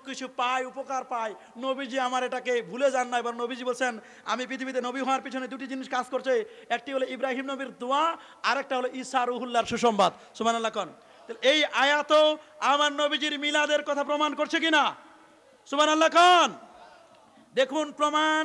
কিছু পাই, উপকার পাই। নবীজি আমার এটাকে ভুলে যান না। এবার নবীজি বলছেন আমি পৃথিবীতে নবী হওয়ার পিছনে দুটি জিনিস কাজ করছে, একটি হলো ইব্রাহিম নবীর দোয়া, আর একটা হলো ঈসা রুহুল্লাহর সুসংবাদ। সুবহানাল্লাহ কোন। এই আয়াতও আমার নবীজির মিলাদের কথা প্রমাণ করছে কিনা? সুবহানাল্লাহ কোন। দেখুন প্রমাণ,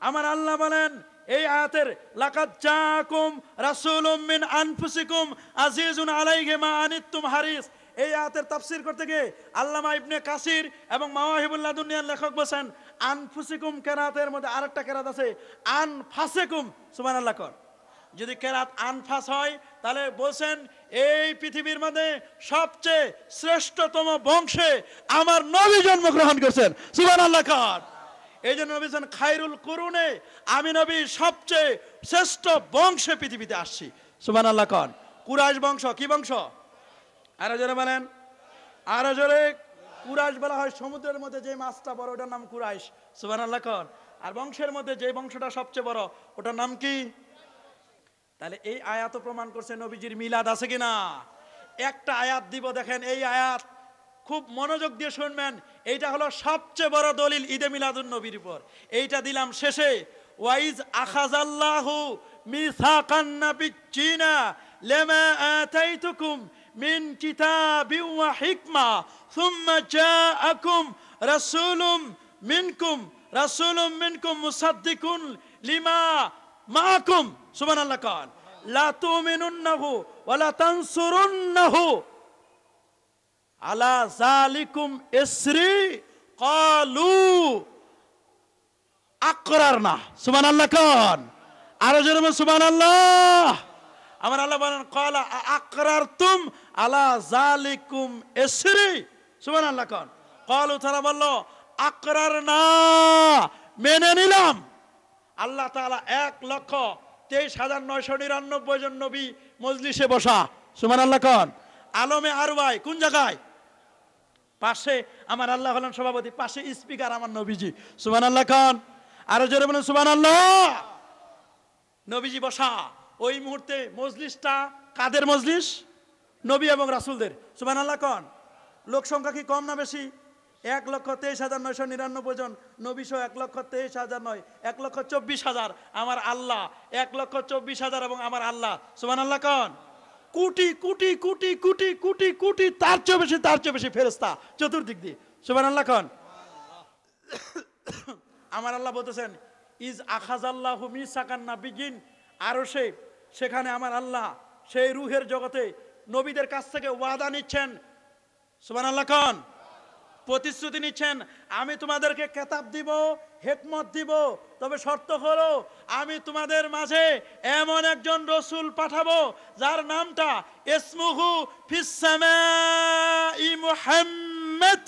আমার আল্লাহ বলেন এই আয়াতের লাকাদ জাআকুম রাসূলুম মিন আনফুসিকুম আজিজুন আলাইহি মা আনিতুম হারিস। এই আয়াতের তাফসীর করতে গিয়ে আল্লামা ইবনে কাসির এবং মাওয়াহিবুল লাদুনিয়ার লেখক বলেন আনফুসিকুম কেরাতের মধ্যে আরেকটা কেরাত আছে আনফাসিকুম। সুবহানাল্লাহ কোন। যদি কেরাত আনফাস হয় তাহলে বলছেন এই পৃথিবীর মধ্যে সবচেয়ে শ্রেষ্ঠতম বংশে আমার নবী জন্মগ্রহণ করেছেন। সুবহানাল্লাহ কোন। এই জন্য নবী বলেন খায়রুল কুরুনে, আমি নবী সবচেয়ে শ্রেষ্ঠ বংশে পৃথিবীতে আসছি। সুবহানাল্লাহ কোন। কুরাইশ বংশ। কি বংশ? আরো জোরে বলেন, আরো জোরে। কুরাইশ বলা হয় সমুদ্রের মধ্যে যে মাছটা বড় ওটার নাম কুরাইশ। সুবহানাল্লাহ কোন। আর বংশের মধ্যে যে বংশটা সবচেয়ে বড় ওটার নাম কি? তাহলে এই আয়াত প্রমাণ করছে নবীজির মিলাদ আছে কিনা। একটা আয়াত দিব, দেখেন এই আয়াত খুব মনোযোগ দিয়ে শুনবেন। এইটা হলো সবচেয়ে বড় দলিল ঈদে মিলাদুন নবীর উপর। এইটা দিলাম শেষে। ওয়াইজ আখাযাল্লাহু মিসাকান নাবিয়্যিনা লামা আতাইতুকুম মিন কিতাবিন ওয়া হিকমা সুম্মা জাআকুম রাসূলুম মিনকুম মুসাদ্দিকুন লিমা মাআকুম। সুবহানাল্লাহ কোন। লা তুমিনুন্নাহু ওয়া লা তানসুরুন্নাহু আলা যালিকুম ইসরি ক্বালু আকরারনা। সুবহানাল্লাহ কোন। আরো জোরে বলুন সুবহানাল্লাহ। আমার আল্লাহ বলেন ক্বালা আকরারতুম আলা যালিকুম ইসরি। সুবহানাল্লাহ কোন। ক্বালু, তারা বলল আকরারনা, মেনে নিলাম। আল্লাহ তাআলা 1,23,999 জন নবী মজলিসে বসা। সুবহানাল্লাহ কোন। আলমে আরবাই কোন জায়গায়? পাশে আমার আল্লাহ হলেন সভাপতি, পাশে স্পিকার আমার নবীজি। সুবহানাল্লাহ কোন। আরো জোরে বলেন সুবহানাল্লাহ। নবীজি বসা। ওই মুহূর্তে মজলিসটা কাদের মজলিস? নবী এবং রাসূলদের। সুবহানাল্লাহ কোন। লোক সংখ্যা কি কম না বেশি? 1,23,999 জন, নবী সহ 1,23,000 নয়, 1,24,000। আমার আল্লাহ 1,24,000 এবং আমার আল্লাহ। সুবহানাল্লাহ কোন। কোটি কোটি কোটি কোটি কোটি কোটি, তার চেয়ে বেশি ফেরেশতা চতুর্দিক দিয়ে। সুবহানাল্লাহ কোন। আমার আল্লাহ বলতেছেন ইজ আখাযাল্লাহু মিসাকান নাবিয়্যিন। আরো সেখানে আমার আল্লাহ সেই রূহের জগতে নবীদের কাছ থেকে ওয়াদা নিচ্ছেন। সুবহানাল্লাহ কোন। প্রতিশ্রুতি নিচ্ছেন আমি তোমাদেরকে কিতাব দিব, হিকমত দিব, তবে শর্ত হলো আমি তোমাদের মাঝে এমন একজন রাসূল পাঠাবো যার নামটা ইসমুহু ফিস সামাই মুহাম্মদ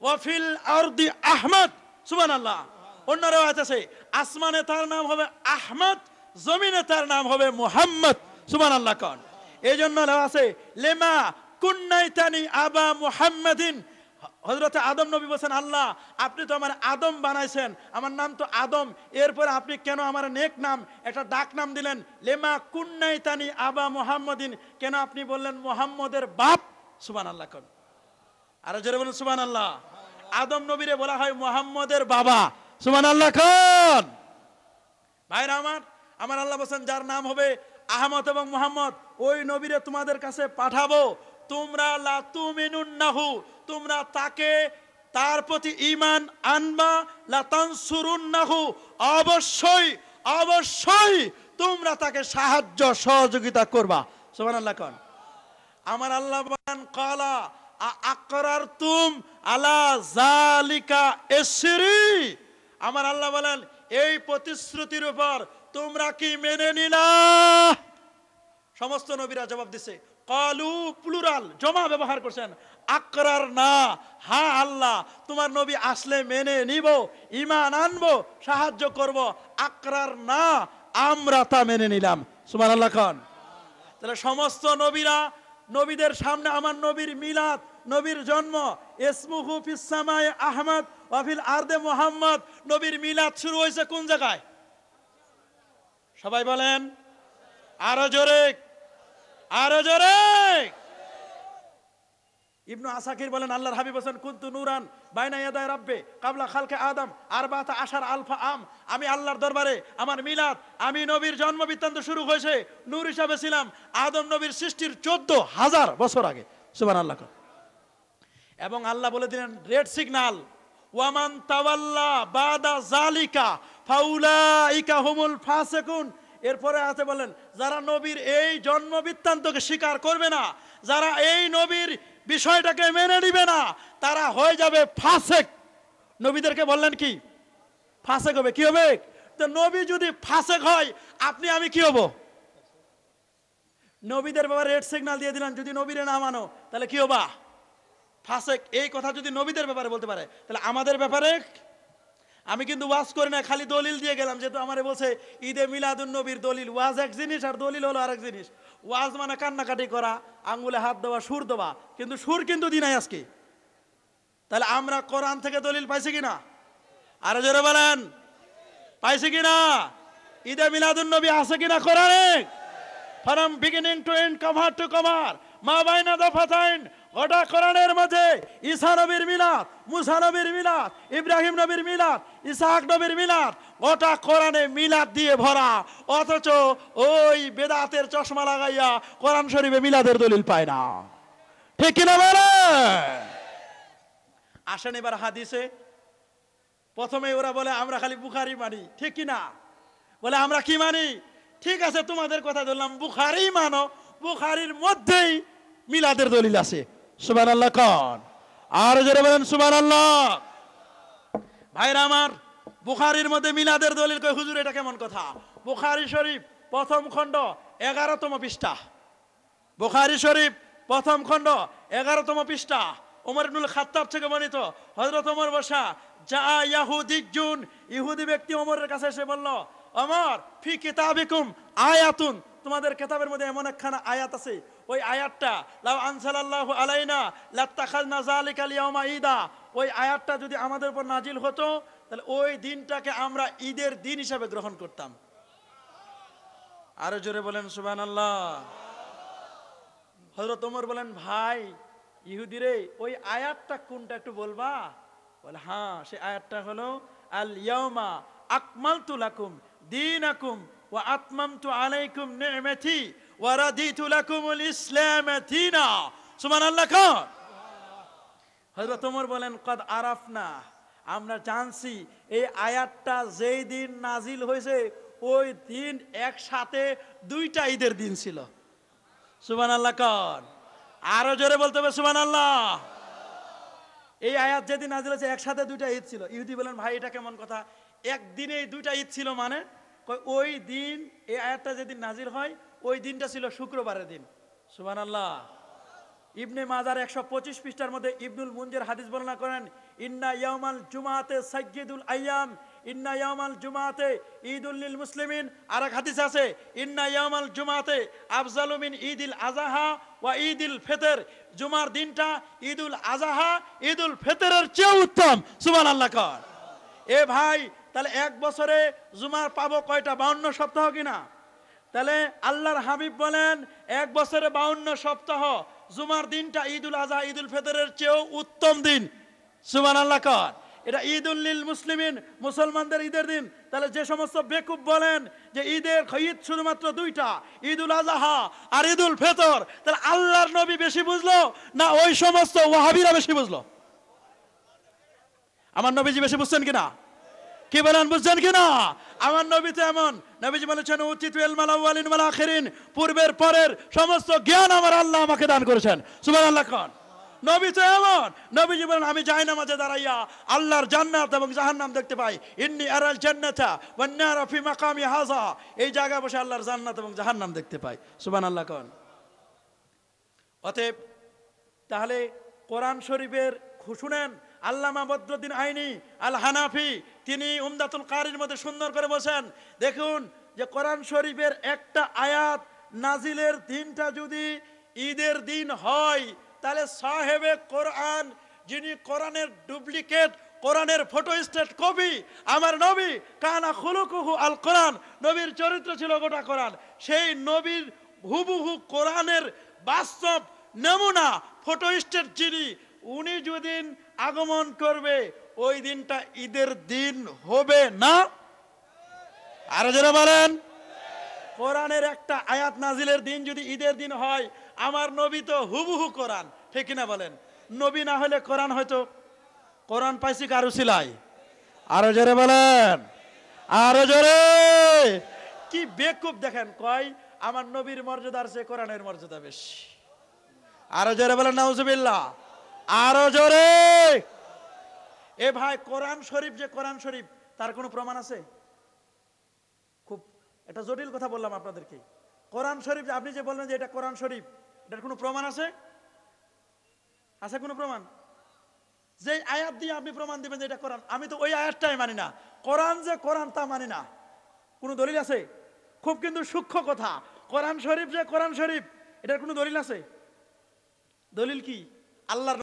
ওয়া ফিল আরদি আহমদ। সুবহানাল্লাহ। অন্য রাওয়ায়াত আছে আসমানে তার নাম হবে আহমদ, জমিনে তার নাম হবে মুহাম্মদ। সুবহানাল্লাহ কোন। এইজন্য আছে লেমা কুন্নাইতানি আবা মুহাম্মাদিন। হযরত আদম নবী বলেন আল্লাহ আপনি তো আমার আদম বানাইছেন, আমার নাম তো আদম, এরপরে আপনি কেন আমার নেক নাম একটা ডাক নাম দিলেন লেমা কুন্নাইতানি আবা মুহাম্মাদিন, কেন আপনি বললেন মুহাম্মদের বাপ? সুবহানাল্লাহ কোন। আর জোরে বলুন সুবহানাল্লাহ। আদম নবীরে বলা হয় মুহাম্মদের বাবা। সুবহানাল্লাহ কোন। ভাইরা আমার আল্লাহ বলেন যার নাম হবে আহমদ এবং মুহাম্মদ, ওই নবীরে তোমাদের কাছে পাঠাবো। তোমরা লা তুমিনুন্নাহু, তোমরা তাকে তার প্রতি ঈমান আনবা, লা তানসুরুন্নাহু, অবশ্যই অবশ্যই তোমরা তাকে সাহায্য সহযোগিতা করবা। সুবহানাল্লাহ কোন। আমার আল্লাহ বলেন ক্বালা আকরারতুম আলা যালিকা ইসরি। আমার আল্লাহ বলেন এই প্রতিশ্রুতির উপর তোমরা কি মেনে নিলা? সমস্ত নবীরা জবাব দিছে ক্বালু, প্লুরাল জমা ব্যবহার করছেন, আকরার না, হ্যাঁ আল্লাহ তোমার নবী আসলে মেনে নিব, ঈমান আনবো, সাহায্য করব। আকরার না, আমরা তা মেনে নিলাম। সুবহানাল্লাহ কোন। তাহলে সমস্ত নবীরা, নবীদের সামনে আমার নবীর মিলাদ, নবীর জন্ম, ইসমুহু ফিস সামাই আহমদ ওয়া ফিল আরদে মুহাম্মদ। নবীর মিলাদ শুরু হয়েছে কোন জায়গায়? সবাই বলেন আরো জোরে, আরো জোরে। ইবনু আসাকির বলেন আল্লাহর হাবিব হোসেন কুনতু নূরান বাইনা ইয়াদাই রাব্বে কাবলা খালকে আদম আরবাতা আশার আলফা আম। আমি আল্লাহর দরবারে আমার মিলাদ, আমি নবীর জন্ম বৃত্তান্ত শুরু হয়েছে নূর হিসাবে ছিলাম আদম নবীর সৃষ্টির 14,000 বছর আগে। সুবহানাল্লাহ। এবং আল্লাহ বলে দিলেন রেড সিগন্যাল, ওয়ামান তাওয়াল্লা বাদা জালিকা ফাউলাইকা হুমুল ফাসিকুন। এরপরে আছে বলেন যারা নবীর এই জন্ম বৃত্তান্তকে স্বীকার করবে না, যারা এই নবীর বিষয়টাকে মেনে নিবে না, তারা হয়ে যাবে ফাসেক। নবীদেরকে বললেন কি ফাসেক হবে, কি হবে? তো নবী যদি ফাসেক হয় আপনি আমি কি হব? নবীদের ব্যাপারে রেড সিগন্যাল দিয়ে দিলেন, যদি নবীরে না মানো তাহলে কি হবা? ফাসেক। এই কথা যদি নবীদের ব্যাপারে বলতে পারে তাহলে আমাদের ব্যাপারে? আমি কিন্তু ওয়াজ করি না, খালি দলিল দিয়ে গেলাম, যেহেতু আমারে বলছে ঈদে মিলাদুন নবীর দলিল। ওয়াজ এক জিনিস আর দলিল হলো আরেক জিনিস। ওয়াজ মানে কান্নাকাটি করা, আঙ্গুলে হাত দেওয়া, সুর দেওয়া, কিন্তু সুর কিন্তু দি নাই আজকে। তাহলে আমরা কোরআন থেকে দলিল পাইছি কিনা? আরো জোরে বলেন পাইছি কিনা? ঈদে মিলাদুন নবী আছে কিনা কোরআনে? From beginning to end, cover to cover, মা বাইনা দফাতাইন, গোটা কোরআনের মাঝে ঈসা নবীর মিলাদ, মুসা নবীর মিলাদ, ইব্রাহিম নবীর মিলাদ, ইসহাক নবীর মিলাদ, গোটা কোরআনে মিলাদ দিয়ে ভরা। অথচ ওই বেদাতের চশমা লাগাইয়া কোরআন শরীফে মিলাদের দলিল পায় না। ঠিক কিনা বলে? আসেন এবার হাদিসে। প্রথমে ওরা বলে আমরা খালি বুখারী মানি, ঠিক কিনা? বলে আমরা কি মানি? ঠিক আছে, তোমাদের কথা ধরলাম, বুখারী মানো, বুখারীর মধ্যেই মিলাদের দলিল আছে। সুবহানাল্লাহ কোন? আর জোরে বলেন সুবহানাল্লাহ। ভাইরা আমার, বুখারীর মধ্যে মিলাদের দলিল কই? হুজুর এটা কেমন কথা? বুখারী শরীফ প্রথম খণ্ড 11তম পৃষ্ঠা। বুখারী শরীফ প্রথম খণ্ড 11তম পৃষ্ঠা। ওমর ইবনুল খাত্তাব থেকে বর্ণিত, হযরত ওমর বসা, যা ইয়াহুদিয়ুন, ইহুদি ব্যক্তি ওমরের কাছে এসে বলল, ওমর ফি কিতাবিকুম আয়াতুন, তোমাদের কিতাবের মধ্যে এমন একখানা আয়াত আছে, ওই আয়াতটা লাউ আনসালাল্লাহু আলাইনা লাত্তাখাযনা যালিকাল ইয়াউমা ঈদা, ওই আয়াতটা যদি আমাদের উপর নাজিল হতো তাহলে ওই দিনটাকে আমরা ঈদের দিন হিসাবে গ্রহণ করতাম। আরো জোরে বলেন সুবহানাল্লাহ। হযরত ওমর বলেন, ভাই ইহুদিরে, ওই আয়াতটা কোনটা একটু বলবা? বলে হ্যাঁ, সেই আয়াতটা হলো আল ইয়াউমা আকমালতু লাকুম দীনাকুম ওয়া আতমামতু আলাইকুম নি'মাতি ওয়া রাদিতু লাকুমুল ইসলাম দীনা। সুবহানাল্লাহ। হযরত ওমর বলেন, কদ আরাফনা, আমরা জানছি এই আয়াতটা যেই দিন নাজিল হয়েছে ওই দিন একসাথে দুইটা ঈদের দিন ছিল। সুবহানাল্লাহ কোন? আরো জোরে বলতে হবে সুবহানাল্লাহ। এই আয়াত যেদিন নাজিল হয়েছে একসাথে দুইটা ঈদ ছিল। ইহুদি বলেন, ভাই এটা কেমন কথা? একদিনেই দুইটা ঈদ ছিল মানে? ওই দিন এই আয়াতটা যেদিন নাজিল হয় ওই দিনটা ছিল শুক্রবারের দিন। সুবহানাল্লাহ। ইবনে মাজার 125 পৃষ্ঠার মধ্যে ইবনুল মুনজির হাদিস বর্ণনা করেন, ইন্না ইয়াউমাল জুমাতে সাইয়্যিদুল আইয়াম, ইন্না ইয়াউমাল জুমাতে ঈদুল লিল মুসলিমিন। আর এক হাদিস আছে, ইন্না ইয়াউমাল জুমাতে আফজালু মিন ঈদিল আযহা ওয়া ঈদিল ফিতর, জুমার দিনটা ঈদুল আযহা ঈদুল ফিতরের চেয়ে উত্তম। সুবহানাল্লাহ। এ ভাই, তাহলে এক বছরে জুমার পাবো কয়টা? 52 সপ্তাহ কিনা? তাহলে আল্লাহর হাবিব বলেন এক বছরে 52 সপ্তাহ, জুমার দিনটা ঈদুল আযহা ঈদুল ফিতরের চেয়েও উত্তম দিন। সুবহানাল্লাহ। এটা ঈদুল লিল মুসলিমিন, মুসলমানদের ঈদের দিন। তাহলে যে সমস্ত বেকুব বলেন যে ঈদের ঈদ শুধুমাত্র দুইটা, ঈদুল আযহা আর ঈদুল ফিতর, তাহলে আল্লাহর নবী বেশি বুঝলো না ওই সমস্ত ওয়াহাবিরা বেশি বুঝলো? আমার নবীজি বেশি বুঝছেন কিনা? কি বলেন, বুঝছেন কিনা? আমার নবী তো এমন, নবীজি বলেছেন উতিতু ইলমাল আউয়ালিন ওয়াল আখিরিন, পূর্বের পরের সমস্ত জ্ঞান আমার আল্লাহ আমাকে দান করেছেন। সুবহানাল্লাহ। নবী তো এমন, নবীজি বলেন আমি জাহান্নামে দাঁড়াইয়া আল্লাহর জান্নাত এবং জাহান্নাম দেখতে পাই। ইন্নী আরাল জান্নাতা ওয়ান নারা ফি মাকামি হাযা, এই জায়গায় বসে আল্লাহর জান্নাত এবং জাহান্নাম দেখতে পাই। সুবহানাল্লাহ। অতএব তাহলে কোরআন শরীফের শুনেন, আল্লামা বদরুদ্দিন আইনি আল হানাফি তিনি উমদাতুল কারির মধ্যে সুন্দর করে বলেন, দেখুন যে কোরআন শরীফের একটা আয়াত নাজিলের দিনটা যদি ঈদের দিন হয় তাহলে সাহেবে কোরআন, যিনি কোরআনের ডুপ্লিকেট, কোরআনের ফটোস্টেট কপি, আমার নবী, কানা খুলুকুহু আল কোরআন, নবীর চরিত্র ছিল গোটা কোরআন, সেই নবীর হুবহু কোরআনের বাস্তব নমুনা ফটোস্টেট যিনি, উনি যেদিন আগমন করবে ওই দিনটা ঈদের দিন হবে না। আরো যারা বলেন, কোরআনের একটা আয়াত নাজিলের দিন যদি ঈদের দিন হয়, আমার নবী তো হুবহু কোরআন, ঠিক কিনা বলেন? নবী না হলে কোরআন হয়তো, কোরআন পাইছি কারু সিলাই। আরো জোরে বলেন, আরো জোরে। কি বেকুব দেখেন, কয় আমার নবীর মর্যাদার চেয়ে কোরআনের মর্যাদা বেশি। আরো জোরে বলেন নাউজুবিল্লাহ, আরো জোরে। এ ভাই, কোরআন শরীফ যে কোরআন শরীফ, তার কোনো প্রমাণ আছে? খুব একটা জটিল কথা বললাম আপনাদেরকে। কোরআন শরীফ আপনি যে বলবেন যে এটা কোরআন শরীফ, এটার কোনো প্রমাণ আছে? আছে কোনো প্রমাণ? যে আয়াত দিয়ে আপনি প্রমাণ দিবেন যে এটা কোরআন, আমি তো ওই আয়াতটাই মানি না। কোরআন যে কোরআন তা মানি না। কোনো দলিল আছে? খুব কিন্তু সূক্ষ্ম কথা। কোরআন শরীফ যে কোরআন শরীফ, এটার কোনো দলিল আছে? দলিল কি? আল্লাহর